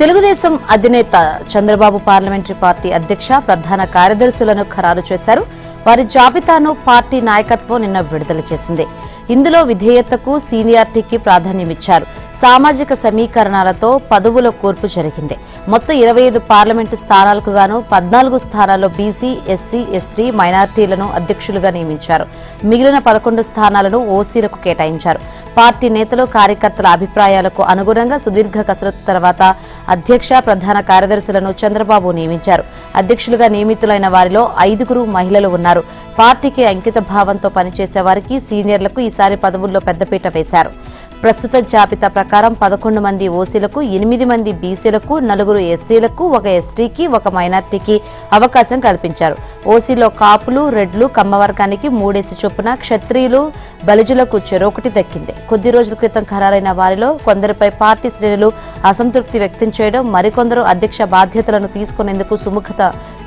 తెలుగుదేశం అధినేత Chandrababu parliamentary party అధ్యక్ష ప్రధాన కార్యదర్శులను ఖరారు చేశారు. వారి జాబితాను పార్టీ నాయకత్వం నిన్న విడుదల చేసింది. ఇందులో విధేయతకు, సీనియారిటీకి ప్రాధాన్యమిచ్చారు. సామాజిక సమీకరణాలతో పదవుల కూర్పు జరిగింది. మొత్తం 25 పార్లమెంటు స్థానాలకు గాను 14 స్థానాల్లో బీసీ, ఎస్సీ, ఎస్టీ, మైనార్టీలను అధ్యక్షులుగా నియమించారు. మిగిలిన 11 స్థానాలను ఓసీలకు కేటాయించారు. పార్టీ నేతలు, కార్యకర్తల అభిప్రాయాలకు అనుగుణంగా సుదీర్ఘ కసరత్తు తర్వాత అధ్యక్ష, ప్రధాన కార్యదర్శులను చంద్రబాబు నియమించారు. అధ్యక్షులుగా నియమితులైన వారిలో 5 మహిళలు ఉన్నారు. పార్టీకి అంకిత భావంతో పనిచేసే వారికి, సీనియర్లకు ఈసారి పదవుల్లో పెద్దపీట వేశారు. ప్రస్తుత జాబితా ప్రకారం 11 మంది ఓసీలకు, 8 మంది బీసీలకు, 4 ఎస్సీలకు, 1 ఎస్టీకి, 1 మైనార్టీకి అవకాశం కల్పించారు. ఓసీలో కాపులు, రెడ్లు, కమ్మవర్గానికి 3 చొప్పున, క్షత్రియులు, బలిజులకు చెరొకటి దక్కింది. కొద్ది రోజుల క్రితం ఖరారైన వారిలో కొందరిపై పార్టీ శ్రేణులు అసంతృప్తి వ్యక్తం చేయడం, మరికొందరు అధ్యక్ష బాధ్యతలను తీసుకునేందుకు సుముఖత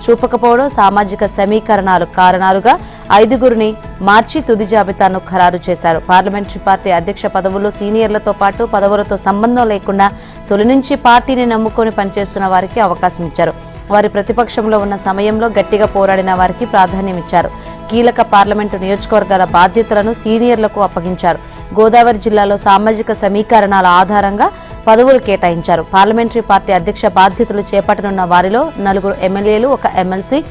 చూపకపోవడం సామాజిక సమీకరణాలు కారణాలుగా 5 మార్చి తుది జాబితాను ఖరారు చేశారు. పార్లమెంటరీ పార్టీ అధ్యక్ష పదవుల్లో సీనియర్లతో పాటు పదవులతో సంబంధం లేకుండా తొలి నుంచి పార్టీని నమ్ముకొని పనిచేస్తున్న వారికి అవకాశం ఇచ్చారు. వారి ప్రతిపక్షంలో ఉన్న సమయంలో గట్టిగా పోరాడిన వారికి ప్రాధాన్యమిచ్చారు. కీలక పార్లమెంటు నియోజకవర్గాల బాధ్యతలను సీనియర్లకు అప్పగించారు. గోదావరి జిల్లాలో సామాజిక సమీకరణాల ఆధారంగా పదవులు కేటాయించారు. పార్లమెంటరీ పార్టీ అధ్యక్ష బాధ్యతలు చేపట్టనున్న వారిలో 4 ఎమ్మెల్యేలు, 1 ఎమ్మెల్సీ,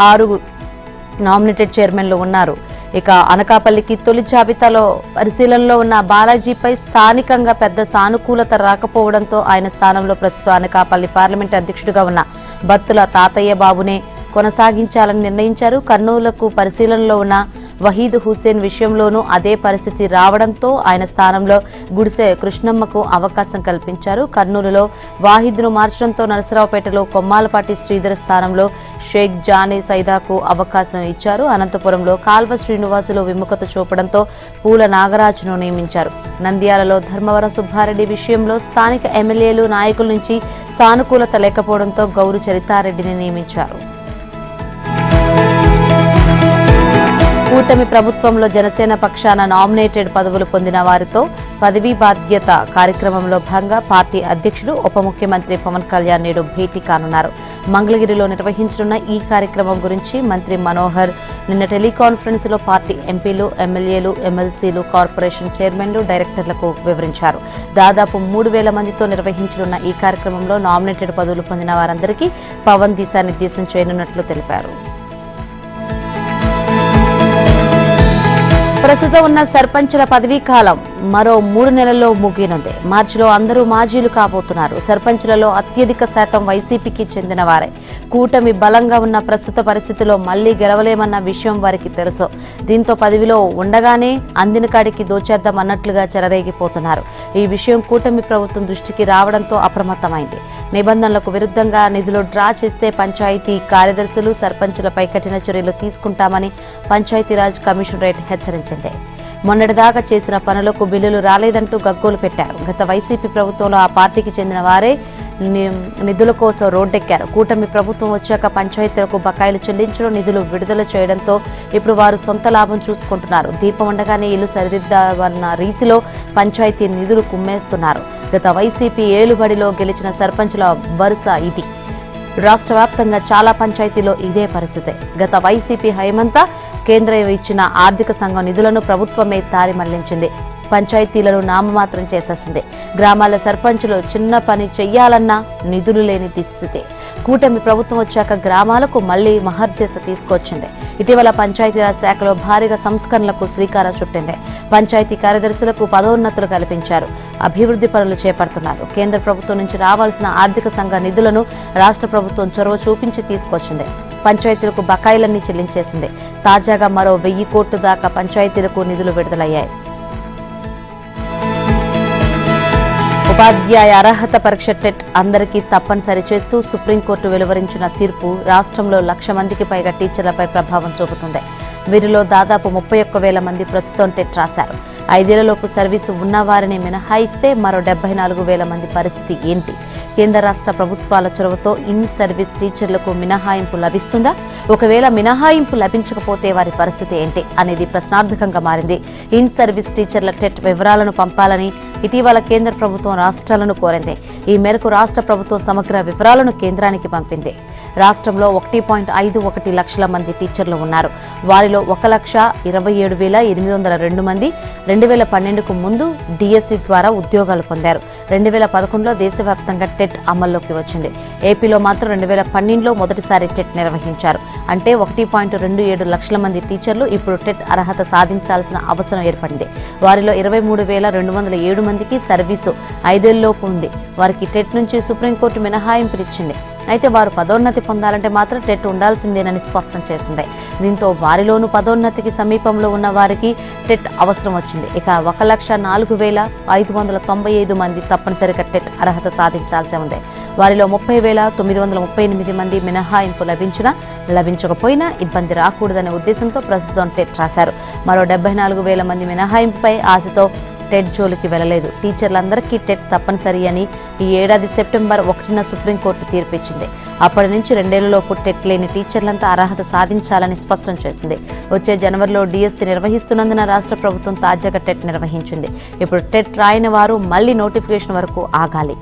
6 నామినేటెడ్ చైర్మన్లు ఉన్నారు. ఇక అనకాపల్లికి తొలి జాబితాలో పరిశీలనలో ఉన్న బాలాజీపై స్థానికంగా పెద్ద సానుకూలత రాకపోవడంతో ఆయన స్థానంలో ప్రస్తుత అనకాపల్లి పార్లమెంటు అధ్యక్షుడిగా ఉన్న బత్తుల తాతయ్య బాబునే కొనసాగించాలని నిర్ణయించారు. కర్నూలుకు పరిశీలనలో ఉన్న వహీద్ హుస్సేన్ విషయంలోనూ అదే పరిస్థితి రావడంతో ఆయన స్థానంలో గుడిసె కృష్ణమ్మకు అవకాశం కల్పించారు. కర్నూలులో వాహిద్ను మార్చడంతో నరసరావుపేటలో కొమ్మాలపాటి శ్రీధర్ స్థానంలో షేక్ జానీ సైదాకు అవకాశం ఇచ్చారు. అనంతపురంలో కాల్వ శ్రీనివాసులు విముఖత చూపడంతో పూల నాగరాజును నియమించారు. నంద్యాలలో ధర్మవరం సుబ్బారెడ్డి విషయంలో స్థానిక ఎమ్మెల్యేలు, నాయకుల నుంచి సానుకూలత లేకపోవడంతో గౌరు చరితారెడ్డిని నియమించారు. కూటమి ప్రభుత్వంలో జనసేన పక్షాన నామినేటెడ్ పదవులు పొందిన వారితో పదవీ బాధ్యత కార్యక్రమంలో భాగంగా పార్టీ అధ్యక్షుడు, ఉప ముఖ్యమంత్రి పవన్ కళ్యాణ్ నేడు భేటీ కానున్నారు. మంగళగిరిలో నిర్వహించనున్న ఈ కార్యక్రమం గురించి మంత్రి మనోహర్ నిన్న టెలికాన్ఫరెన్స్ లో పార్టీ ఎంపీలు, ఎమ్మెల్యేలు, ఎమ్మెల్సీలు, కార్పొరేషన్ చైర్మన్లు, డైరెక్టర్లకు వివరించారు. దాదాపు 3,000 మందితో నిర్వహించనున్న ఈ కార్యక్రమంలో నామినేటెడ్ పదవులు పొందిన వారందరికీ పవన్ దిశానిర్దేశం చేయనున్నట్లు తెలిపారు. ప్రస్తుతం ఉన్న సర్పంచుల పదవీ కాలం మరో 3 నెలల్లో ముగియనుంది. మార్చిలో అందరూ మాజీలు కాబోతున్నారు. సర్పంచులలో అత్యధిక శాతం వైసీపీకి చెందిన వారే. కూటమి బలంగా ఉన్న ప్రస్తుత పరిస్థితిలో మళ్లీ గెలవలేమన్న విషయం వారికి తెలుసు. దీంతో పదవిలో ఉండగానే అందిన కాడికి దోచేద్దాం అన్నట్లుగా చెలరేగిపోతున్నారు. ఈ విషయం కూటమి ప్రభుత్వం దృష్టికి రావడంతో అప్రమత్తమైంది. నిబంధనలకు విరుద్ధంగా నిధులు డ్రా చేస్తే పంచాయతీ కార్యదర్శులు, సర్పంచులపై కఠిన చర్యలు తీసుకుంటామని పంచాయతీరాజ్ కమిషనరేట్ హెచ్చరించింది. మొన్నటిదాకా చేసిన పనులకు బిల్లులు రాలేదంటూ గగ్గోలు పెట్టారు. గత వైసీపీ ప్రభుత్వంలో ఆ పార్టీకి చెందిన వారే నిధుల కోసం రోడ్డెక్కారు. కూటమి ప్రభుత్వం వచ్చాక పంచాయతీలకు బకాయిలు చెల్లించడం, నిధులు విడుదల చేయడంతో ఇప్పుడు వారు సొంత లాభం చూసుకుంటున్నారు. దీపం ఉండగానే ఇల్లు సరిదిద్దవన్న రీతిలో పంచాయతీ నిధులు కుమ్మేస్తున్నారు. గత వైసీపీ ఏలుబడిలో గెలిచిన సర్పంచుల వరుస ఇది. రాష్ట్ర వ్యాప్తంగా చాలా పంచాయతీలో ఇదే పరిస్థితి. గత వైసీపీ హైమంతా కేంద్రం ఇచ్చిన ఆర్థిక సంఘం నిధులను ప్రభుత్వమే దారి మళ్లించింది. పంచాయతీలను నామమాత్రం చేసేసింది. గ్రామాల సర్పంచులు చిన్న పని చెయ్యాలన్నా నిధులు లేని స్థితి. కూటమి ప్రభుత్వం వచ్చాక గ్రామాలకు మళ్లీ మహర్దశ తీసుకొచ్చింది. ఇటీవల పంచాయతీరాజ్ శాఖలో భారీగా సంస్కరణలకు శ్రీకారం చుట్టింది. పంచాయతీ కార్యదర్శులకు పదోన్నతులు కల్పించారు. అభివృద్ధి పనులు చేపడుతున్నారు. కేంద్ర ప్రభుత్వం నుంచి రావాల్సిన ఆర్థిక సంఘ నిధులను రాష్ట్ర ప్రభుత్వం చొరవ చూపించి తీసుకొచ్చింది. పంచాయతీలకు బకాయిలన్నీ చెల్లించేసింది. తాజాగా మరో 1000 కోట్ల దాకా పంచాయతీలకు నిధులు విడుదలయ్యాయి. ఉపాధ్యాయ అర్హత పరీక్ష టెట్ అందరికీ తప్పనిసరి చేస్తూ సుప్రీంకోర్టు వెలువరించిన తీర్పు రాష్ట్రంలో 1,00,000 మందికి పైగా టీచర్లపై ప్రభావం చూపుతుంది. వీరిలో దాదాపు 31,000 మంది ప్రస్తుతం టెట్ రాశారు. 5 ఏళ్లలోపు సర్వీసు ఉన్నవారిని మినహాయిస్తే మరో 74,000 మంది పరిస్థితి ఏంటి? కేంద్ర రాష్ట్ర ప్రభుత్వాల చొరవతో ఇన్ సర్వీస్ టీచర్లకు మినహాయింపు లభిస్తుందా? ఒకవేళ మినహాయింపు లభించకపోతే వారి పరిస్థితి ఏంటి అనేది ప్రశ్నార్థకంగా మారింది. ఇన్ సర్వీస్ టీచర్ల టెట్ వివరాలను పంపాలని ఇటీవల కేంద్ర ప్రభుత్వం రాష్ట్రాలను కోరింది. ఈ మేరకు రాష్ట్ర ప్రభుత్వం సమగ్ర వివరాలను కేంద్రానికి పంపింది. రాష్ట్రంలో 1.51 లక్షల మంది టీచర్లు ఉన్నారు. వారిలో 1,27,802 మంది 2012కు ముందు డిఎస్సి ద్వారా ఉద్యోగాలు పొందారు. 2011లో దేశవ్యాప్తంగా టెట్ అమల్లోకి వచ్చింది. ఏపీలో మాత్రం 2012లో మొదటిసారి టెట్ నిర్వహించారు. అంటే 1.27 లక్షల మంది టీచర్లు ఇప్పుడు టెట్ అర్హత సాధించాల్సిన అవసరం ఏర్పడింది. వారిలో 23,207 మందికి సర్వీసు 5 ఏళ్లలోపు ఉంది. వారికి టెట్ నుంచి సుప్రీంకోర్టు మినహాయింపునిచ్చింది. అయితే వారు పదోన్నతి పొందాలంటే మాత్రం టెట్ ఉండాల్సిందేనని స్పష్టం చేసింది. దీంతో వారిలోనూ పదోన్నతికి సమీపంలో ఉన్న వారికి టెట్ అవసరం వచ్చింది. ఇక 1,04,595 మంది తప్పనిసరిగా టెట్ అర్హత సాధించాల్సి ఉంది. వారిలో 30,938 మంది మినహాయింపు లభించకపోయినా ఇబ్బంది రాకూడదనే ఉద్దేశంతో ప్రస్తుతం టెట్ రాశారు. మరో 74,000 మంది మినహాయింపుపై ఆశతో టెట్ జోలికి వెళ్లలేదు. టీచర్లందరికీ టెట్ తప్పనిసరి అని ఈ ఏడాది సెప్టెంబర్ 1న సుప్రీంకోర్టు తీర్పిచ్చింది. అప్పటి నుంచి 2 ఏళ్లలోపు టెట్ లేని టీచర్లంతా అర్హత సాధించాలని స్పష్టం చేసింది. వచ్చే జనవరిలో డిఎస్సి నిర్వహిస్తున్నందున రాష్ట్ర ప్రభుత్వం తాజాగా టెట్ నిర్వహించింది. ఇప్పుడు టెట్ రాయని వారు మళ్లీ నోటిఫికేషన్ వరకు ఆగాలి.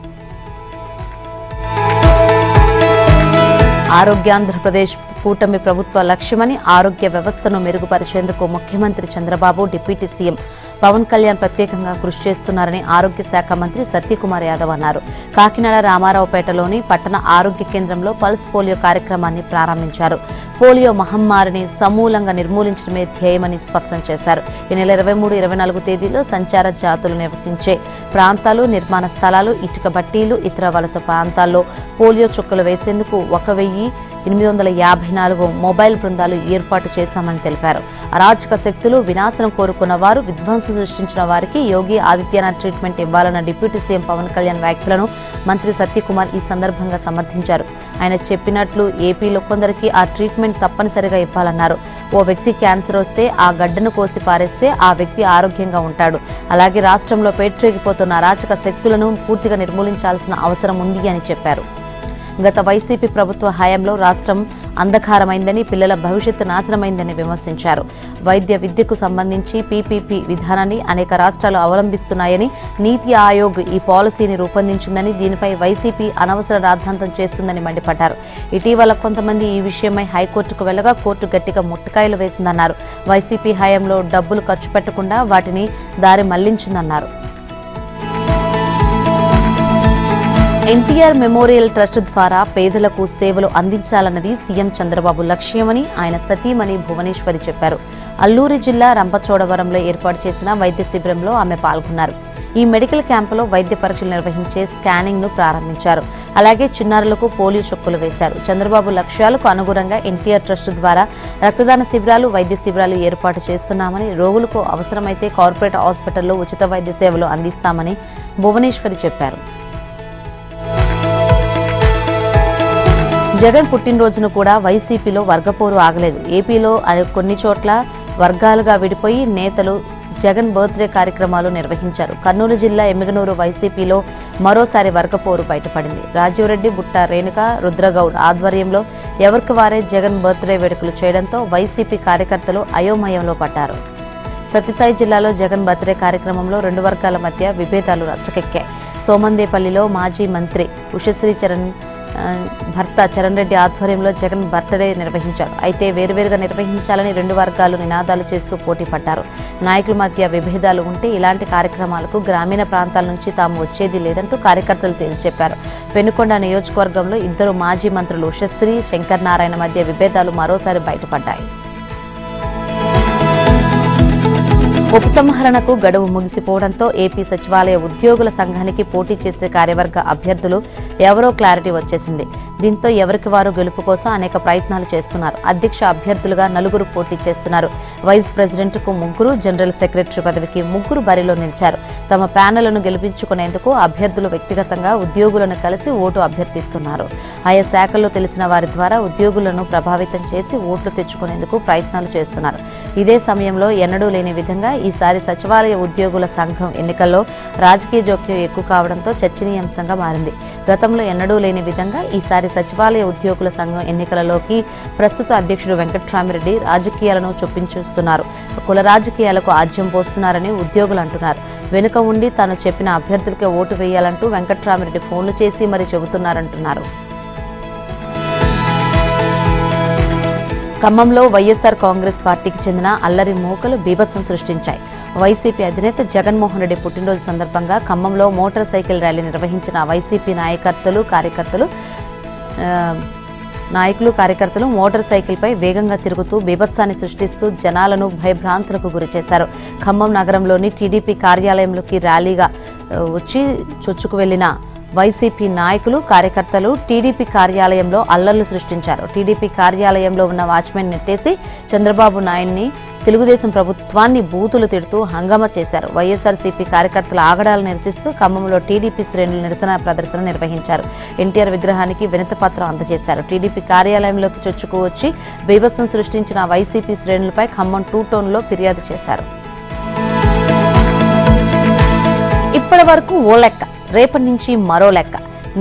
ఆరోగ్యాంధ్రప్రదేశ్ కూటమి ప్రభుత్వ లక్ష్యమని ఆరోగ్య వ్యవస్థను మెరుగుపరిచేందుకు ముఖ్యమంత్రి చంద్రబాబు, డిప్యూటీ సీఎం పవన్ కళ్యాణ్ ప్రత్యేకంగా కృషి చేస్తున్నారని ఆరోగ్య శాఖ మంత్రి సత్యకుమార్ యాదవ్ అన్నారు. కాకినాడ రామారావుపేటలోని పట్టణ ఆరోగ్య కేంద్రంలో పల్స్ పోలియో కార్యక్రమాన్ని ప్రారంభించారు. పోలియో మహమ్మారిని సమూలంగా నిర్మూలించడమే ధ్యేయమని స్పష్టం చేశారు. ఈ నెల 23, 24 తేదీలో సంచార జాతులు నివసించే ప్రాంతాలు, నిర్మాణ స్థలాలు, ఇటుక బట్టీలు, ఇతర వలస ప్రాంతాల్లో పోలియో చుక్కలు వేసేందుకు 1,854 మొబైల్ బృందాలు ఏర్పాటు చేశామని తెలిపారు. అరాచక శక్తులు, వినాశనం కోరుకున్న వారు, విధ్వంసం సృష్టించిన వారికి యోగి ఆదిత్యనాథ్ ట్రీట్మెంట్ ఇవ్వాలన్న డిప్యూటీ సీఎం పవన్ కళ్యాణ్ వ్యాఖ్యలను మంత్రి సత్యకుమార్ ఈ సందర్భంగా సమర్థించారు. ఆయన చెప్పినట్లు ఏపీలో కొందరికి ఆ ట్రీట్మెంట్ తప్పనిసరిగా ఇవ్వాలన్నారు. ఓ వ్యక్తి క్యాన్సర్ వస్తే ఆ గడ్డను కోసి పారేస్తే ఆ వ్యక్తి ఆరోగ్యంగా ఉంటాడు. అలాగే రాష్ట్రంలో పేట్రేగిపోతున్న అరాచక శక్తులను పూర్తిగా నిర్మూలించాల్సిన అవసరం ఉంది అని చెప్పారు. గత వైసీపీ ప్రభుత్వ హయాంలో రాష్ట్రం అంధకారమైందని, పిల్లల భవిష్యత్తు నాశనమైందని విమర్శించారు. వైద్య విద్యకు సంబంధించి పీపీపీ విధానాన్ని అనేక రాష్ట్రాలు అవలంబిస్తున్నాయని, నీతి ఆయోగ్ ఈ పాలసీని రూపొందించిందని, దీనిపై వైసీపీ అనవసర రాద్ధాంతం చేస్తుందని మండిపడ్డారు. ఇటీవల కొంతమంది ఈ విషయమై హైకోర్టుకు వెళ్లగా కోర్టు గట్టిగా ముట్టకాయలు వేసిందన్నారు. వైసీపీ హయాంలో డబ్బులు ఖర్చు పెట్టకుండా వాటిని దారి మళ్లించిందన్నారు. ఎన్టీఆర్ మెమోరియల్ ట్రస్ట్ ద్వారా పేదలకు సేవలు అందించాలన్నది సీఎం చంద్రబాబు లక్ష్యమని ఆయన సతీమణి భువనేశ్వరి చెప్పారు. అల్లూరి జిల్లా రంపచోడవరంలో ఏర్పాటు చేసిన వైద్య శిబిరంలో ఆమె పాల్గొన్నారు. ఈ మెడికల్ క్యాంపులో వైద్య పరీక్షలు నిర్వహించే స్కానింగ్ ను ప్రారంభించారు. అలాగే చిన్నారులకు పోలియో చుక్కలు వేశారు. చంద్రబాబు లక్ష్యాలకు అనుగుణంగా ఎన్టీఆర్ ట్రస్ట్ ద్వారా రక్తదాన శిబిరాలు, వైద్య శిబిరాలు ఏర్పాటు చేస్తున్నామని, రోగులకు అవసరమైతే కార్పొరేట్ హాస్పిటల్లో ఉచిత వైద్య సేవలు అందిస్తామని భువనేశ్వరి చెప్పారు. జగన్ పుట్టినరోజును కూడా వైసీపీలో వర్గపోరు ఆగలేదు. ఏపీలో కొన్ని చోట్ల వర్గాలుగా విడిపోయి నేతలు జగన్ బర్త్డే కార్యక్రమాలు నిర్వహించారు. కర్నూలు జిల్లా ఎమ్మిగనూరు వైసీపీలో మరోసారి వర్గపోరు బయటపడింది. రాజీవరెడ్డి, బుట్ట రేణుక, రుద్రగౌడ్ ఆధ్వర్యంలో ఎవరికి వారే జగన్ బర్త్డే వేడుకలు చేయడంతో వైసీపీ కార్యకర్తలు అయోమయంలో పడ్డారు. సత్యసాయి జిల్లాలో జగన్ బర్త్డే కార్యక్రమంలో 2 వర్గాల మధ్య విభేదాలు రచ్చకెక్కాయి. సోమందేపల్లిలో మాజీ మంత్రి ఉషశ్రీ భర్త చరణ్ రెడ్డి ఆధ్వర్యంలో జగన్ బర్త్డే నిర్వహించారు. అయితే వేరువేరుగా నిర్వహించాలని 2 వర్గాలు నినాదాలు చేస్తూ పోటీ పడ్డారు. నాయకుల మధ్య విభేదాలు ఉంటే ఇలాంటి కార్యక్రమాలకు గ్రామీణ ప్రాంతాల నుంచి తాము వచ్చేది లేదంటూ కార్యకర్తలు తేల్చెప్పారు. పెనుకొండ నియోజకవర్గంలో 2 మాజీ మంత్రులు ఉషశ్రీ, శంకర్ నారాయణ మధ్య విభేదాలు మరోసారి బయటపడ్డాయి. ఉపసంహరణకు గడువు ముగిసిపోవడంతో ఏపీ సచివాలయ ఉద్యోగుల సంఘానికి పోటీ చేసే కార్యవర్గ అభ్యర్థులు ఎవరో క్లారిటీ వచ్చేసింది. దీంతో ఎవరికి వారు గెలుపు కోసం అనేక ప్రయత్నాలు చేస్తున్నారు. అధ్యక్ష అభ్యర్థులుగా 4 పోటీ చేస్తున్నారు. వైస్ ప్రెసిడెంట్కు 3, జనరల్ సెక్రటరీ పదవికి 3 బరిలో నిలిచారు. తమ ప్యానెళ్లను గెలిపించుకునేందుకు అభ్యర్థులు వ్యక్తిగతంగా ఉద్యోగులను కలిసి ఓటు అభ్యర్థిస్తున్నారు. ఆయా శాఖల్లో తెలిసిన వారి ద్వారా ఉద్యోగులను ప్రభావితం చేసి ఓట్లు తెచ్చుకునేందుకు ప్రయత్నాలు చేస్తున్నారు. ఇదే సమయంలో ఎన్నడూ లేని విధంగా ఈసారి సచివాలయ ఉద్యోగుల సంఘం ఎన్నికల్లో రాజకీయ జోక్యం ఎక్కువ కావడంతో చర్చనీయాంశంగా మారింది. గతంలో ఎన్నడూ లేని విధంగా ఈసారి సచివాలయ ఉద్యోగుల సంఘం ఎన్నికలలోకి ప్రస్తుత అధ్యక్షుడు వెంకట్రామిరెడ్డి రాజకీయాలను చొప్పించేస్తున్నారు. కుల రాజకీయాలకు ఆజ్యం పోస్తున్నారని ఉద్యోగులు అంటున్నారు. వెనుక ఉండి తాను చెప్పిన అభ్యర్థులకే ఓటు వేయాలంటూ వెంకట్రామిరెడ్డి ఫోన్లు చేసి మరీ చెబుతున్నారంటున్నారు. ఖమ్మంలో వైఎస్ఆర్ కాంగ్రెస్ పార్టీకి చెందిన అల్లరి మూకలు బీభత్సం సృష్టించాయి. వైసీపీ అధినేత జగన్మోహన్ రెడ్డి పుట్టినరోజు సందర్భంగా ఖమ్మంలో మోటార్ సైకిల్ ర్యాలీ నిర్వహించిన వైసీపీ నాయకులు కార్యకర్తలు మోటార్ సైకిల్పై వేగంగా తిరుగుతూ బీభత్సాన్ని సృష్టిస్తూ జనాలను భయభ్రాంతులకు గురిచేశారు. ఖమ్మం నగరంలోని టీడీపీ కార్యాలయంలోకి ర్యాలీగా వచ్చి చొచ్చుకు వెళ్లిన వైసీపీ నాయకులు కార్యకర్తలు టీడీపీ కార్యాలయంలో అల్లర్లు సృష్టించారు. టీడీపీ కార్యాలయంలో ఉన్న వాచ్మెన్ నెట్టేసి చంద్రబాబు నాయుడిని, తెలుగుదేశం ప్రభుత్వాన్ని బూతులు తిడుతూ హంగామా చేశారు. వైఎస్ఆర్సీపీ కార్యకర్తల ఆగడాలు నిరసిస్తూ ఖమ్మంలో టీడీపీ శ్రేణులు నిరసన ప్రదర్శన నిర్వహించారు. ఎన్టీఆర్ విగ్రహానికి వినతిపత్రం అందజేశారు. టీడీపీ కార్యాలయంలోకి చొచ్చుకు వచ్చి బీభత్సం సృష్టించిన వైసీపీ శ్రేణులపై ఖమ్మం 2 టౌన్లో ఫిర్యాదు చేశారు. ఇప్పటి వరకు ఓ లెక్క, రేపటి నుంచి మరో లెక్క.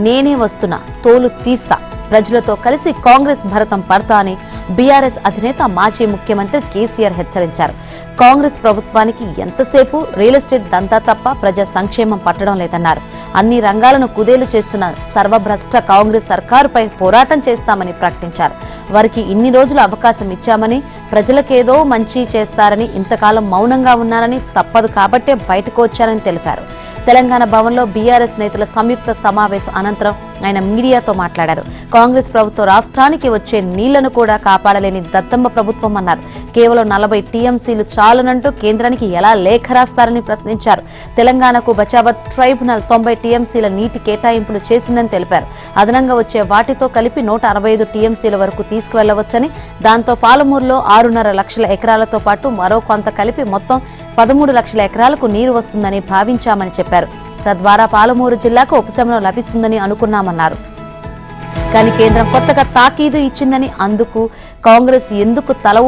నేనే వస్తున్నా, తోలు తీస్తా, ప్రజలతో కలిసి కాంగ్రెస్ భరతం పడతా అని బీఆర్ఎస్ అధినేత మాజీ ముఖ్యమంత్రి కేసీఆర్ హెచ్చరించారు. కాంగ్రెస్ ప్రభుత్వానికి ఎంతసేపు రియల్ ఎస్టేట్ దంతా తప్ప ప్రజా సంక్షేమం పట్టడం లేదన్నారు. అన్ని రంగాలను కుదేలు చేస్తున్న సర్వభ్రష్ట కాంగ్రెస్ సర్కారుపై పోరాటం చేస్తామని ప్రకటించారు. వారికి ఇన్ని రోజులు అవకాశం ఇచ్చామని, ప్రజలకేదో మంచి చేస్తారని ఇంతకాలం మౌనంగా ఉన్నారని, తప్పదు కాబట్టే బయటకు వచ్చారని తెలిపారు. తెలంగాణ భవన్లో బీఆర్ఎస్ నేతల సంయుక్త సమావేశం అనంతరం ఆయన మీడియాతో మాట్లాడారు. కాంగ్రెస్ ప్రభుత్వం రాష్ట్రానికి వచ్చే నీళ్లను కూడా కాపాడలేని దత్తమ్మ ప్రభుత్వం అన్నారు. కేవలం 40 టీఎంసీలు చాలునంటూ కేంద్రానికి ఎలా లేఖ రాస్తారని ప్రశ్నించారు. తెలంగాణకు బచావత్ ట్రైబ్యునల్ 90 టీఎంసీల నీటి కేటాయింపులు చేసిందని తెలిపారు. అదనంగా వచ్చే వాటితో కలిపి 165 టీఎంసీల వరకు తీసుకువెళ్లవచ్చని, దాంతో పాలమూరులో 6.5 లక్షల ఎకరాలతో పాటు మరో కొంత కలిపి మొత్తం 13 లక్షల ఎకరాలకు నీరు వస్తుందని భావించామని చెప్పారు. తద్వారా పాలమూరు జిల్లాకు ఉపశమనం లభిస్తుందని అనుకున్నామన్నారు. కానీ కేంద్రం కొత్తగా తాకీదు ఇచ్చిందని, అందుకు కాంగ్రెస్ ఎందుకు తల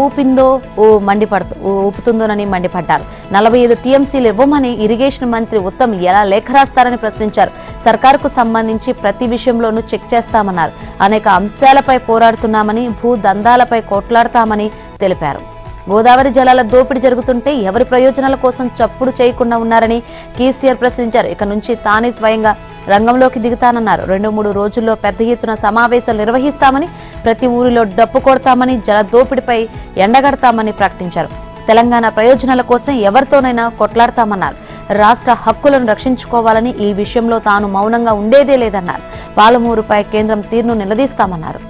ఊపుతుందోనని మండిపడ్డారు. 45 టీఎంసీలు ఇవ్వమని ఇరిగేషన్ మంత్రి ఉత్తమ్ ఎలా లేఖ రాస్తారని ప్రశ్నించారు. సర్కారుకు సంబంధించి ప్రతి విషయంలోనూ చెక్ చేస్తామన్నారు. అనేక అంశాలపై పోరాడుతున్నామని, భూ దందాలపై కొట్లాడతామని తెలిపారు. గోదావరి జలాల దోపిడీ జరుగుతుంటే ఎవరి ప్రయోజనాల కోసం చప్పుడు చేయకుండా ఉన్నారని కేసీఆర్ ప్రశ్నించారు. ఇక నుంచి తానే స్వయంగా రంగంలోకి దిగుతానన్నారు. 2-3 రోజుల్లో పెద్ద ఎత్తున సమావేశాలు నిర్వహిస్తామని, ప్రతి ఊరిలో డప్పు కొడతామని, జల దోపిడీపై ఎండగడతామని ప్రకటించారు. తెలంగాణ ప్రయోజనాల కోసం ఎవరితోనైనా కొట్లాడతామన్నారు. రాష్ట్ర హక్కులను రక్షించుకోవాలని, ఈ విషయంలో తాను మౌనంగా ఉండేదే లేదన్నారు. పాలమూరుపై కేంద్రం తీరును నిలదీస్తామన్నారు.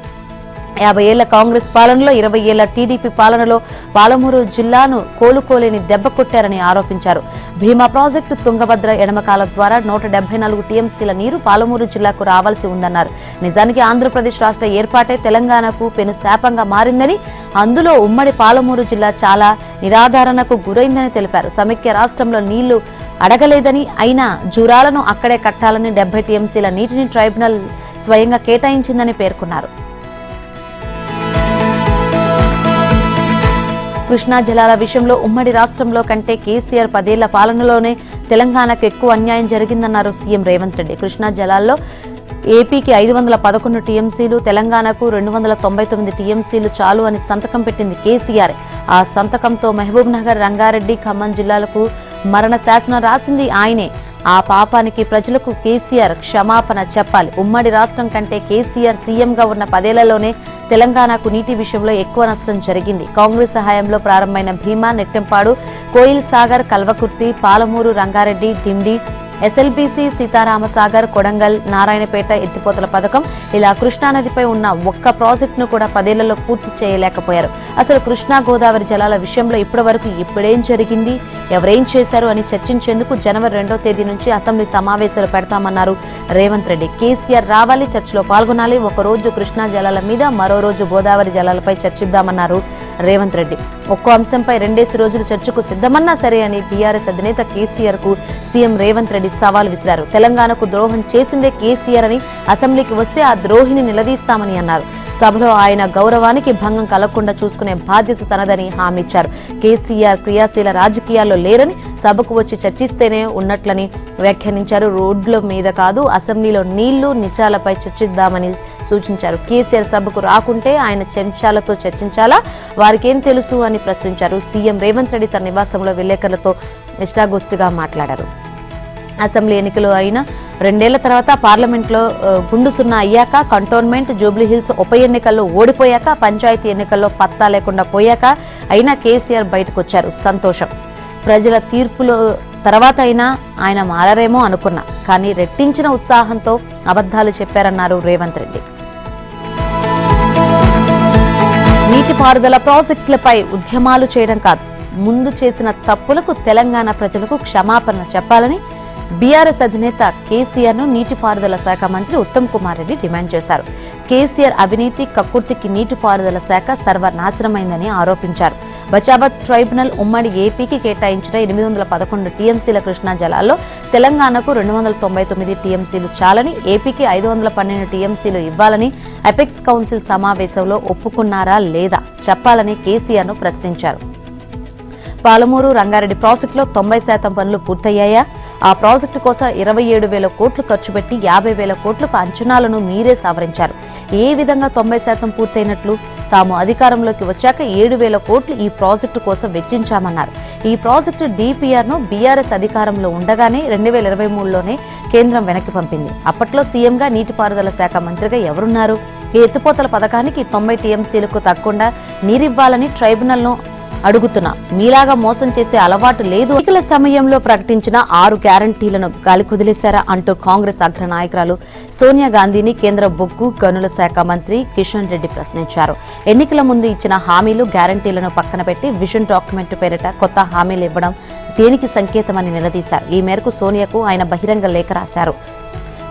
50 ఏళ్ల కాంగ్రెస్ పాలనలో 20 ఏళ్ల టీడీపీ పాలనలో పాలమూరు జిల్లాను కోలుకోలేని దెబ్బ కొట్టారని ఆరోపించారు. భీమా ప్రాజెక్టు, తుంగభద్ర ఎడమకాల ద్వారా 174 టీఎంసీల నీరు పాలమూరు జిల్లాకు రావాల్సి ఉందన్నారు. నిజానికి ఆంధ్రప్రదేశ్ రాష్ట్ర ఏర్పాటే తెలంగాణకు పెను శాపంగా మారిందని, అందులో ఉమ్మడి పాలమూరు జిల్లా చాలా నిరాధారణకు గురైందని తెలిపారు. సమైక్య రాష్ట్రంలో నీళ్లు అడగలేదని, అయినా జూరాలను అక్కడే కట్టాలని 70 టీఎంసీల నీటిని ట్రైబ్యునల్ స్వయంగా కేటాయించిందని పేర్కొన్నారు. కృష్ణా జలాల విషయంలో ఉమ్మడి రాష్ట్రంలో కంటే కేసీఆర్ 10 ఏళ్ల పాలనలోనే తెలంగాణకు ఎక్కువ అన్యాయం జరిగిందన్నారు సీఎం రేవంత్ రెడ్డి. కృష్ణా జలాల్లో ఏపీకి 511 టీఎంసీలు, తెలంగాణకు 299 టీఎంసీలు చాలు అని సంతకం పెట్టింది కేసీఆర్. ఆ సంతకంతో మహబూబ్ నగర్, రంగారెడ్డి, ఖమ్మం జిల్లాలకు మరణ శాసనం రాసింది ఆయనే. ఆ పాపానికి ప్రజలకు కేసీఆర్ క్షమాపణ చెప్పాలి. ఉమ్మడి రాష్ట్రం కంటే కేసీఆర్ సీఎంగా ఉన్న 10 ఏళ్లలోనే తెలంగాణకు నీటి విషయంలో ఎక్కువ నష్టం జరిగింది. కాంగ్రెస్ సహాయంలో ప్రారంభమైన భీమా, నెట్టెంపాడు, కోయిల్ సాగర్, కల్వకుర్తి, పాలమూరు, రంగారెడ్డి, డిండి, ఎస్ఎల్బీసీ, సీతారామసాగర్, కొడంగల్, నారాయణపేట ఎత్తిపోతల పథకం, ఇలా కృష్ణానదిపై ఉన్న ఒక్క ప్రాజెక్టును కూడా 10 ఏళ్లలో పూర్తి చేయలేకపోయారు. అసలు కృష్ణా గోదావరి జలాల విషయంలో ఇప్పటి వరకు ఇప్పుడేం జరిగింది, ఎవరేం చేశారు అని చర్చించేందుకు జనవరి 2వ తేదీ నుంచి అసెంబ్లీ సమావేశాలు పెడతామన్నారు రేవంత్ రెడ్డి. కేసీఆర్ రావాలి, చర్చలో పాల్గొనాలి. ఒక రోజు కృష్ణా జలాల మీద, మరో రోజు గోదావరి జలాలపై చర్చిద్దామన్నారు రేవంత్ రెడ్డి. ఒక్కో అంశంపై 2 రోజులు చర్చకు సిద్ధమన్నా సరే అని బీఆర్ఎస్ అధినేత కేసీఆర్ కు సీఎం రేవంత్ రెడ్డి సవాల్ విసిరారు. తెలంగాణకు ద్రోహం చేసిందే కేసీఆర్ అని, అసెంబ్లీకి వస్తే ఆ ద్రోహిని నిలదీస్తామని అన్నారు. సభలో ఆయన గౌరవానికి భంగం కలగకుండా చూసుకునే బాధ్యత తనదని హామీ ఇచ్చారు. కేసీఆర్ క్రియాశీల రాజకీయాల్లో లేరని, సభకు వచ్చి చర్చిస్తేనే ఉన్నట్లని వ్యాఖ్యానించారు. రోడ్ల మీద కాదు, అసెంబ్లీలో నీళ్లు నిజాలపై చర్చిద్దామని సూచించారు. కేసీఆర్ సభకు రాకుంటే ఆయన చెంచాలతో చర్చించాలా, వారికేం తెలుసు అని ప్రశ్నించారు. సీఎం రేవంత్ రెడ్డి తన నివాసంలో విలేకరులతో ఇష్టాగోష్ఠిగా మాట్లాడారు. అసెంబ్లీ ఎన్నికలు అయిన 2 ఏళ్ల తర్వాత పార్లమెంట్లో గుండు సున్నా అయ్యాక, కంటోన్మెంట్ జూబ్లీహిల్స్ ఉప ఎన్నికల్లో ఓడిపోయాక, పంచాయతీ ఎన్నికల్లో పత్తా లేకుండా పోయాక అయినా కేసీఆర్ బయటకు వచ్చారు. సంతోషం. ప్రజల తీర్పుల తర్వాత అయినా ఆయన మారారేమో అనుకున్నా, కానీ రెట్టించిన ఉత్సాహంతో అబద్ధాలు చెప్పారన్నారు రేవంత్ రెడ్డి. నీటిపారుదల ప్రాజెక్టులపై ఉద్యమాలు చేయడం కాదు, ముందు చేసిన తప్పులకు తెలంగాణ ప్రజలకు క్షమాపణ చెప్పాలని బీఆర్ఎస్ అధినేత కేసీఆర్ ను నీటిపారుదల శాఖ మంత్రి ఉత్తమ్ కుమార్ రెడ్డి డిమాండ్ చేశారు. కేసీఆర్ అవినీతి కక్కుర్తికి నీటిపారుదల శాఖ సర్వనాశనమైందని ఆరోపించారు. బచావత్ ట్రైబ్యునల్ ఉమ్మడి ఏపీకి కేటాయించిన 811 టీఎంసీల కృష్ణా జలాల్లో తెలంగాణకు 299 టీఎంసీలు చాలని, ఏపీకి 512 టీఎంసీలు ఇవ్వాలని అపెక్స్ కౌన్సిల్ సమావేశంలో ఒప్పుకున్నారా లేదా చెప్పాలని కేసీఆర్ ను ప్రశ్నించారు. పాలమూరు రంగారెడ్డి ప్రాజెక్టులో 90% పనులు పూర్తయ్యాయా? ఆ ప్రాజెక్టు కోసం 27,000 కోట్లు ఖర్చు పెట్టి 50,000 కోట్లకు అంచనాలను మీరే సవరించారు. ఏ విధంగా 90% పూర్తయినట్లు? తాము అధికారంలోకి వచ్చాక 7,000 కోట్లు ఈ ప్రాజెక్టు కోసం వెచ్చించామన్నారు. ఈ ప్రాజెక్టు DPR ను బీఆర్ఎస్ అధికారంలో ఉండగానే 2023లోనే కేంద్రం వెనక్కి పంపింది. అప్పట్లో సీఎంగా నీటిపారుదల శాఖ మంత్రిగా ఎవరున్నారు? ఈ ఎత్తిపోతల పథకానికి 90 టీఎంసీలకు తగ్గకుండా నీరివ్వాలని ట్రైబ్యునల్ను అడుగుతున్నా. మీలాగా మోసం చేసే అలవాటు లేదు. ఎన్నికల సమయంలో ప్రకటించిన 6 గ్యారంటీలను గాలికొదిలేశారా అంటూ కాంగ్రెస్ అగ్ర నాయకురాలు సోనియా గాంధీని కేంద్ర బొగ్గు గనుల శాఖ మంత్రి కిషన్ రెడ్డి ప్రశ్నించారు. ఎన్నికల ముందు ఇచ్చిన హామీలు, గ్యారంటీలను పక్కన పెట్టి విజన్ డాక్యుమెంట్ పేరిట కొత్త హామీలు ఇవ్వడం దేనికి సంకేతమని నిలదీశారు. ఈ మేరకు సోనియాకు ఆయన బహిరంగ లేఖ రాశారు.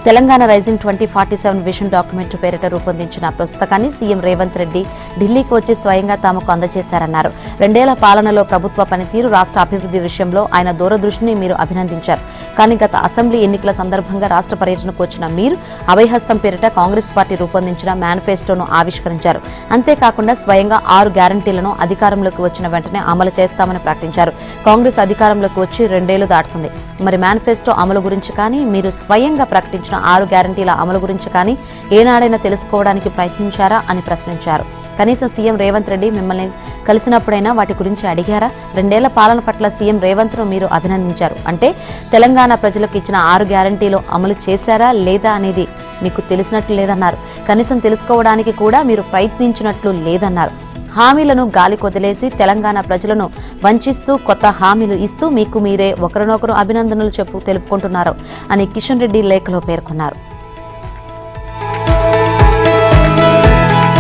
తెలంగాణ రైజింగ్ 2047 విజన్ డాక్యుమెంట్ పేరిట రూపొందించిన పుస్తకాన్ని సీఎం రేవంత్ రెడ్డి ఢిల్లీకి వచ్చి స్వయంగా తమకు అందజేశారన్నారు. 2 ఏళ్ల పాలనలో ప్రభుత్వ పనితీరు, రాష్ట్ర అభివృద్ధి విషయంలో ఆయన దూరదృష్టిని మీరు అభినందించారు. కానీ గత అసెంబ్లీ ఎన్నికల సందర్భంగా రాష్ట్ర పర్యటనకు వచ్చిన మీరు అభయహస్తం పేరిట కాంగ్రెస్ పార్టీ రూపొందించిన మేనిఫెస్టోను ఆవిష్కరించారు. అంతేకాకుండా స్వయంగా 6 గ్యారంటీలను అధికారంలోకి వచ్చిన వెంటనే అమలు చేస్తామని ప్రకటించారు. కాంగ్రెస్ అధికారంలోకి వచ్చి 2 ఏళ్లు దాటుతుంది. మరి మేనిఫెస్టో అమలు గురించి కానీ, మీరు స్వయంగా ప్రకటించిన 6 గ్యారంటీల అమలు గురించి కానీ ఏనాడైనా తెలుసుకోవడానికి ప్రయత్నించారా అని ప్రశ్నించారు. కనీసం సీఎం రేవంత్ రెడ్డి మిమ్మల్ని కలిసినప్పుడైనా వాటి గురించి అడిగారా? 2 ఏళ్ల పాలన పట్ల సీఎం రేవంత్ ను మీరు అభినందించారు అంటే తెలంగాణ ప్రజలకు ఇచ్చిన 6 గ్యారంటీలు అమలు చేశారా లేదా అనేది మీకు తెలిసినట్లు లేదన్నారు. కనీసం తెలుసుకోవడానికి కూడా మీరు ప్రయత్నించినట్లు లేదన్నారు. హామీలను గాలి కొదిలేసి తెలంగాణ ప్రజలను వంచిస్తూ కొత్త హామీలు ఇస్తూ మీకు మీరే ఒకరినొకరు అభినందనలు తెలుపుకుంటున్నారు అని కిషన్ రెడ్డి లేఖలో పేర్కొన్నారు.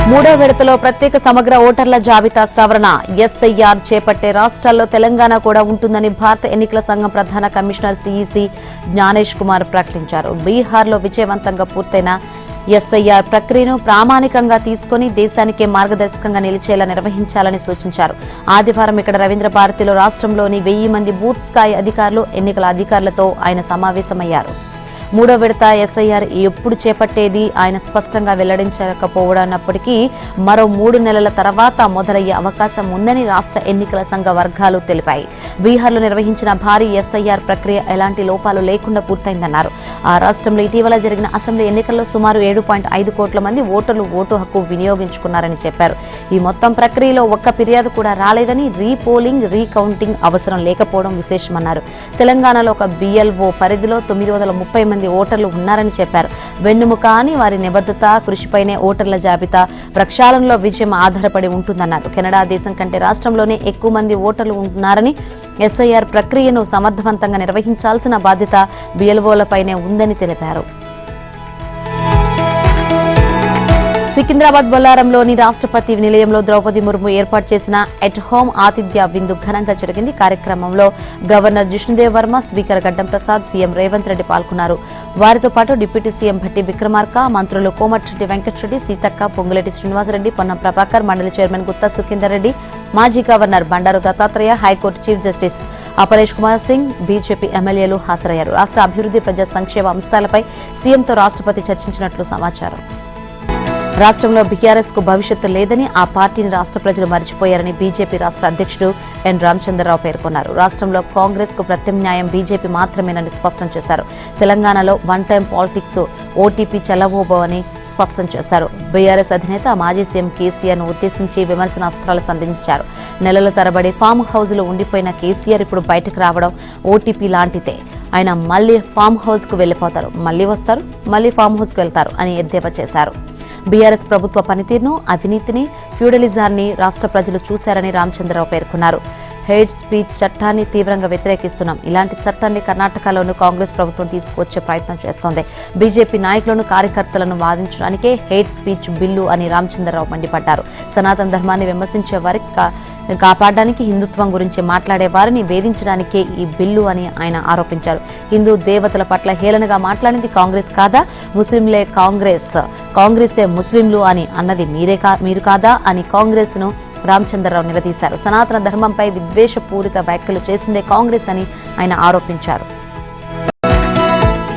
3వ విడతలో ప్రత్యేక సమగ్ర ఓటర్ల జాబితా సవరణ SIR చేపట్టే రాష్ట్రాల్లో తెలంగాణ కూడా ఉంటుందని భారత ఎన్నికల సంఘం ప్రధాన కమిషనర్ CEC జ్ఞానేష్ కుమార్ ప్రకటించారు. బీహార్లో విజయవంతంగా పూర్తయిన SIR ప్రక్రియను ప్రామాణికంగా తీసుకుని దేశానికే మార్గదర్శకంగా నిలిచేలా నిర్వహించాలని సూచించారు. ఆదివారం ఇక్కడ రవీంద్ర భారతిలో రాష్ట్రంలోని 1000 మంది బూత్ స్థాయి అధికారులు, ఎన్నికల అధికారులతో ఆయన సమావేశమయ్యారు. 3వ విడత SIR ఎప్పుడు చేపట్టేది ఆయన స్పష్టంగా వెల్లడించకపోవడన్నప్పటికీ మరో 3 నెలల తర్వాత మొదలయ్యే అవకాశం ఉందని రాష్ట్ర ఎన్నికల సంఘ వర్గాలు తెలిపాయి. బీహార్లో నిర్వహించిన భారీ SIR ప్రక్రియ ఎలాంటి లోపాలు లేకుండా పూర్తయిందన్నారు. ఆ రాష్ట్రంలో ఇటీవల జరిగిన అసెంబ్లీ ఎన్నికల్లో సుమారు 7.5 కోట్ల మంది ఓటర్లు ఓటు హక్కు వినియోగించుకున్నారని చెప్పారు. ఈ మొత్తం ప్రక్రియలో ఒక్క ఫిర్యాదు కూడా రాలేదని, రీపోలింగ్, రీకౌంటింగ్ అవసరం లేకపోవడం విశేషమన్నారు. తెలంగాణలో ఒక BLO పరిధిలో 930 మంది ఓటర్లు ఉన్నారని చెప్పారు. వెన్నుముక అని వారి నిబద్ధత, కృషిపైనే ఓటర్ల జాబితా ప్రక్షాళనలో విజయం ఆధారపడి ఉంటుందన్నారు. కెనడా దేశం కంటే రాష్ట్రంలోనే ఎక్కువ మంది ఓటర్లు ఉంటున్నారని, SIR ప్రక్రియను సమర్థవంతంగా నిర్వహించాల్సిన బాధ్యత BLOలపైనే ఉందని తెలిపారు. సికింద్రాబాద్ బొల్లారంలోని రాష్ట్రపతి నిలయంలో ద్రౌపది ముర్ము ఏర్పాటు చేసిన ఎట్ హోమ్ ఆతిథ్య విందు ఘనంగా జరిగింది. కార్యక్రమంలో గవర్నర్ జిష్ణుదేవ్ వర్మ, స్పీకర్ గడ్డం ప్రసాద్, సీఎం రేవంత్ రెడ్డి పాల్గొన్నారు. వారితో పాటు డిప్యూటీ సీఎం భట్టి విక్రమార్క, మంత్రులు కోమటిరెడ్డి వెంకటరెడ్డి, సీతక్క, పొంగులేటి శ్రీనివాసరెడ్డి, పొన్నం ప్రభాకర్, మండలి చైర్మన్ గుత్తా సుఖేందర్ రెడ్డి, మాజీ governor Bandaru Dattatreya, high court chief justice Aparesh Kumar Singh, BJP ఎమ్మెల్యేలు హాజరయ్యారు. రాష్ట్ర అభివృద్ధి, ప్రజా సంక్షేమ అంశాలపై సీఎంతో రాష్ట్రపతి చర్చించినట్లు సమాచారం. రాష్ట్రంలో బీఆర్ఎస్ కు భవిష్యత్తు లేదని, ఆ పార్టీని రాష్ట్ర ప్రజలు మర్చిపోయారని బీజేపీ రాష్ట్ర అధ్యక్షుడు ఎన్ రామచంద్రరావు పేర్కొన్నారు. రాష్ట్రంలో కాంగ్రెస్ కు ప్రత్యామ్నాయం బీజేపీ మాత్రమేనని స్పష్టం చేశారు. తెలంగాణలో వన్ టైం పాలిటిక్స్ ఓటీపీ చెల్లబోబోవని స్పష్టం చేశారు. బీఆర్ఎస్ అధినేత మాజీ సీఎం కేసీఆర్ ను ఉద్దేశించి విమర్శనాస్త్రాలు సంధించారు. నెలల తరబడి ఫామ్ హౌస్ లో ఉండిపోయిన కేసీఆర్ ఇప్పుడు బయటకు రావడం ఓటీపీ లాంటిదే. ఆయన మళ్లీ ఫామ్ హౌస్ కు వెళ్లిపోతారు, మళ్లీ వస్తారు, మళ్లీ ఫామ్ హౌస్ కు వెళ్తారు అని ఎద్దేవా చేశారు. బీఆర్ఎస్ ప్రభుత్వ పనితీరును, అవినీతిని, ఫ్యూడలిజాన్ని రాష్ట్ర ప్రజలు చూశారని రామచంద్రరావు పేర్కొన్నారు. హెయిట్ స్పీచ్ చట్టాన్ని తీవ్రంగా వ్యతిరేకిస్తున్నాం. ఇలాంటి చట్టాన్ని కర్ణాటకలోనూ కాంగ్రెస్ ప్రభుత్వం తీసుకువచ్చే ప్రయత్నం చేస్తోంది. బీజేపీ నాయకులను, కార్యకర్తలను వాదించడానికే హెయిట్ స్పీచ్ బిల్లు అని రామచంద్రరావు మండిపడ్డారు. సనాతన ధర్మాన్ని విమర్శించే వారికి కాపాడడానికి, హిందుత్వం గురించి మాట్లాడే వారిని వేధించడానికే ఈ బిల్లు అని ఆయన ఆరోపించారు. హిందూ దేవతల పట్ల హేళనగా మాట్లాడింది కాంగ్రెస్ కాదా? ముస్లింలే కాంగ్రెసే ముస్లింలు అని అన్నది మీరు కాదా అని కాంగ్రెస్ ను రామచంద్రరావు నిలదీశారు. సనాతన ధర్మంపై విద్వేషపూరిత వ్యాఖ్యలు చేసిందే కాంగ్రెస్ అని ఆయన ఆరోపించారు.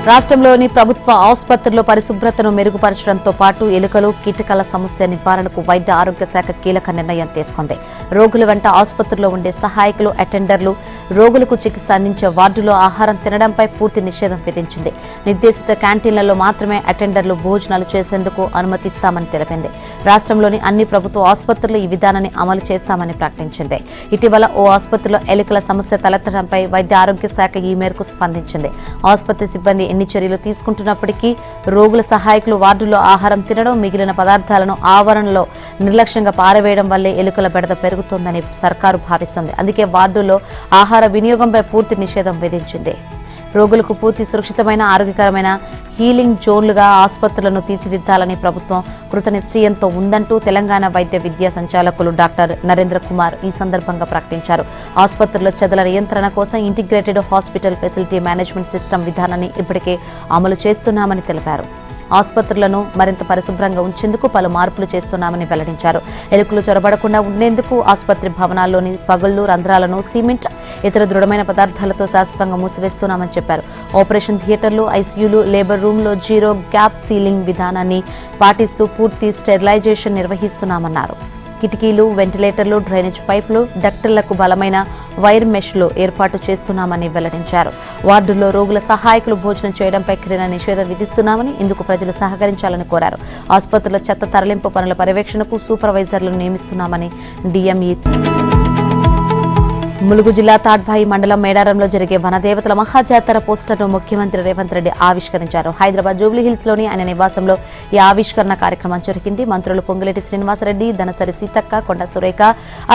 రాష్ట్రంలోని ప్రభుత్వ ఆసుపత్రుల్లో పరిశుభ్రతను మెరుగుపరచడంతో పాటు ఎలుకలు, కీటకాల సమస్య నివారణకు వైద్య ఆరోగ్య శాఖ కీలక నిర్ణయం తీసుకుంది. రోగుల వెంట ఆసుపత్రిలో ఉండే సహాయకులు, అటెండర్లు రోగులకు చికిత్స అందించే వార్డులో ఆహారం తినడంపై పూర్తి నిషేధం విధించింది. నిర్దేశిత క్యాంటీన్లలో మాత్రమే అటెండర్లు భోజనాలు చేసేందుకు అనుమతిస్తామని తెలిపింది. రాష్ట్రంలోని అన్ని ప్రభుత్వ ఆసుపత్రులు ఈ విధానాన్ని అమలు చేస్తామని ప్రకటించింది. ఇటీవల ఓ ఆసుపత్రిలో ఎలుకల సమస్య తలెత్తడంపై వైద్య ఆరోగ్య శాఖ ఈ మేరకు స్పందించింది. ఆసుపత్రి సిబ్బంది ఎన్ని చర్యలు తీసుకుంటున్నప్పటికీ రోగుల సహాయకులు వార్డులో ఆహారం తినడం, మిగిలిన పదార్థాలను ఆవరణలో నిర్లక్ష్యంగా పారవేయడం వల్లే ఎలుకల బెడద పెరుగుతోందని సర్కారు భావిస్తుంది. అందుకే వార్డులో ఆహార వినియోగంపై పూర్తి నిషేధం విధించింది. రోగులకు పూర్తి సురక్షితమైన, ఆరోగ్యకరమైన హీలింగ్ జోన్లుగా ఆసుపత్రులను తీర్చిదిద్దాలని ప్రభుత్వం కృతనిశ్చయంతో ఉందంటూ తెలంగాణ వైద్య విద్యా సంచాలకులు డాక్టర్ నరేంద్ర కుమార్ ఈ సందర్భంగా ప్రకటించారు. ఆసుపత్రుల్లో చెదల నియంత్రణ కోసం integrated hospital facility management system విధానాన్ని ఇప్పటికే అమలు చేస్తున్నామని తెలిపారు. ఆసుపత్రులను మరింత పరిశుభ్రంగా ఉంచేందుకు పలు మార్పులు చేస్తున్నామని వెల్లడించారు. ఎలుకలు చొరబడకుండా ఉండేందుకు ఆసుపత్రి భవనాల్లోని పగుళ్లు, రంధ్రాలను సిమెంట్, ఇతర దృఢమైన పదార్థాలతో శాశ్వతంగా మూసివేస్తున్నామని చెప్పారు. ఆపరేషన్ థియేటర్లు, ఐసీయూలు, లేబర్ రూమ్లో జీరో గ్యాప్ సీలింగ్ విధానాన్ని పాటిస్తూ పూర్తి స్టెరిలైజేషన్ నిర్వహిస్తున్నామన్నారు. కిటికీలు, వెంటిలేటర్లు, డ్రైనేజ్ పైపులు, డక్టర్లకు బలమైన వైర్ మెష్లు ఏర్పాటు చేస్తున్నామని వెల్లడించారు. వార్డుల్లో రోగుల సహాయకులు భోజనం చేయడంపై కఠిన నిషేధం విధిస్తున్నామని, ఇందుకు ప్రజలు సహకరించాలని కోరారు. ఆసుపత్రుల చెత్త తరలింపు పనుల పర్యవేక్షణకు సూపర్వైజర్లను నియమిస్తున్నామని డీఎంఈ. ములుగు జిల్లా తాడ్వాయి మండలం మేడారంలో జరిగే వనదేవతల మహాజాతర పోస్టర్ను ముఖ్యమంత్రి రేవంత్ రెడ్డి ఆవిష్కరించారు. హైదరాబాద్ జూబ్లీహిల్స్ లోని ఆయన నివాసంలో ఈ ఆవిష్కరణ కార్యక్రమం జరిగింది. మంత్రులు పొంగులేటి శ్రీనివాసరెడ్డి, దనసరి సీతక్క, కొండ సురేఖ,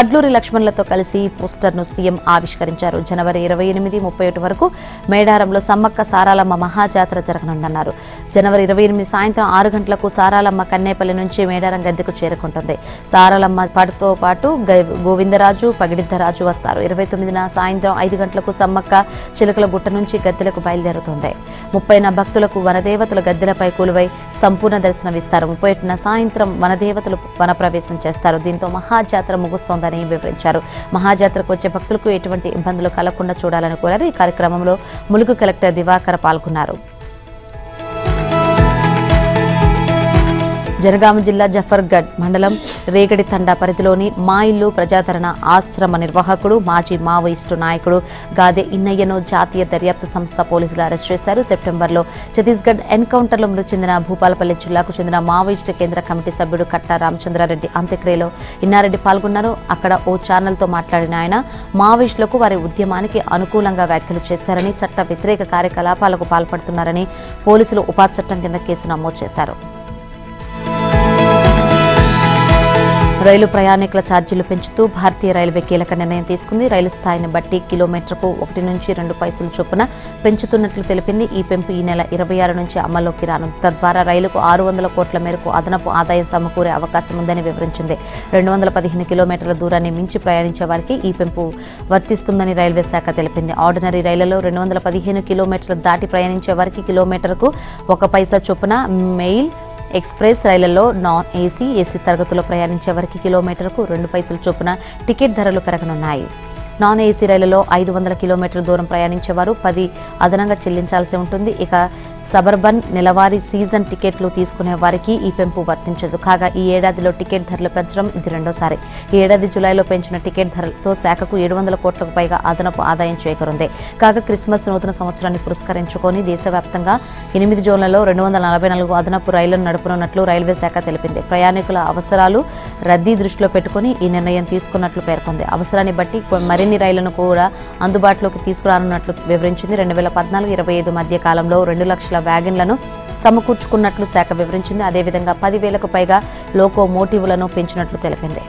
అడ్లూరి లక్ష్మణ్లతో కలిసి ఈ పోస్టర్ను సీఎం ఆవిష్కరించారు. జనవరి 28, 31 వరకు మేడారంలో సమ్మక్క సారాలమ్మ మహాజాతర జరగనుందన్నారు. జనవరి 28 సాయంత్రం 6 గంటలకు సారాలమ్మ కన్నేపల్లి నుంచి మేడారం గద్దెకు చేరుకుంటుంది. సారాలమ్మ పాటుతో పాటు గోవిందరాజు, పగిడిద్దరాజు వస్తారు. 29న సాయంత్రం 5 గంటలకు సమ్మక్క చిలకల గుట్ట నుంచి గద్దెలకు బయలుదేరుతుంది. 30న భక్తులకు వనదేవతలు గద్దెలపై కొలువై సంపూర్ణ దర్శనమిస్తారు. 31న సాయంత్రం వనదేవతలు వనప్రవేశం చేస్తారు. దీంతో మహాజాతర ముగుస్తోందని వివరించారు. మహాజాతరకు వచ్చే భక్తులకు ఎటువంటి ఇబ్బందులు కలగకుండా చూడాలని కోరారు. ఈ కార్యక్రమంలో ములుగు కలెక్టర్ దివాకర్ పాల్గొన్నారు. జనగామ జిల్లా జఫర్గఢ్ మండలం రేగడి తండా పరిధిలోని మా ఇల్లు ప్రజాదరణ ఆశ్రమ నిర్వాహకుడు, మాజీ మావోయిస్టు నాయకుడు గాదే ఇన్నయ్యను జాతీయ దర్యాప్తు సంస్థ పోలీసులు అరెస్ట్ చేశారు. సెప్టెంబర్లో ఛత్తీస్గఢ్ ఎన్కౌంటర్లో మృతి చెందిన భూపాలపల్లి జిల్లాకు చెందిన మావోయిస్టు కేంద్ర కమిటీ సభ్యుడు కట్టా రామచంద్రారెడ్డి అంత్యక్రియలో ఇన్నారెడ్డి పాల్గొన్నారు. అక్కడ ఓ ఛానల్తో మాట్లాడిన ఆయన మావోయిస్టులకు వారి ఉద్యమానికి అనుకూలంగా వ్యాఖ్యలు చేశారని, చట్ట వ్యతిరేక కార్యకలాపాలకు పాల్పడుతున్నారని పోలీసులు ఉపాధి చట్టం కింద కేసు నమోదు చేశారు. రైలు ప్రయాణికుల ఛార్జీలు పెంచుతూ భారతీయ రైల్వే కీలక నిర్ణయం తీసుకుంది. రైలు స్థాయిని బట్టి కిలోమీటర్కు 1 నుంచి 2 పైసలు చొప్పున పెంచుతున్నట్లు తెలిపింది. ఈ పెంపు ఈ నెల 26 నుంచి అమల్లోకి రానుంది. తద్వారా రైలుకు 600 కోట్ల మేరకు అదనపు ఆదాయం సమకూరే అవకాశం ఉందని వివరించింది. 215 కిలోమీటర్ల దూరాన్ని మించి ప్రయాణించే వారికి ఈ పెంపు వర్తిస్తుందని రైల్వే శాఖ తెలిపింది. ఆర్డినరీ రైళ్లలో 215 కిలోమీటర్లు దాటి ప్రయాణించే వారికి కిలోమీటర్కు 1 పైసా చొప్పున, మెయిల్ ఎక్స్ప్రెస్ రైళ్లలో నాన్ ఏసీ, ఏసీ తరగతిలో ప్రయాణించే వారికి కిలోమీటర్కు 2 పైసలు చొప్పున టికెట్ ధరలు పెరగనున్నాయి. నాన్ ఏసీ రైళ్లలో 500 కిలోమీటర్ల దూరం ప్రయాణించేవారు 10 అదనంగా చెల్లించాల్సి ఉంటుంది. ఇక సబర్బన్, నెలవారీ సీజన్ టికెట్లు తీసుకునే వారికి ఈ పెంపు వర్తించదు. కాగా ఈ ఏడాదిలో టికెట్ ధరలు పెంచడం ఇది రెండోసారి. ఈ ఏడాది జూలైలో పెంచిన టికెట్ ధరలతో శాఖకు 700 కోట్లకు పైగా అదనపు ఆదాయం చేకూరింది. కాగా క్రిస్మస్, నూతన సంవత్సరాన్ని పురస్కరించుకొని దేశవ్యాప్తంగా 8 జోన్లలో 244 అదనపు రైళ్లను నడపనున్నట్లు రైల్వే శాఖ తెలిపింది. ప్రయాణికుల అవసరాలు, రద్దీ దృష్టిలో పెట్టుకుని ఈ నిర్ణయం తీసుకున్నట్లు పేర్కొంది. అవసరాన్ని బట్టి మరిన్ని రైళ్లను కూడా అందుబాటులోకి తీసుకురానున్నట్లు వివరించింది. 2014-25 మధ్య కాలంలో 2 లక్షల వ్యాగన్లను సమకూర్చుకున్నట్లు శాఖ వివరించింది. అదేవిధంగా 10,000కు పైగా లోకోమోటివ్లను పెంచినట్లు తెలిపింది.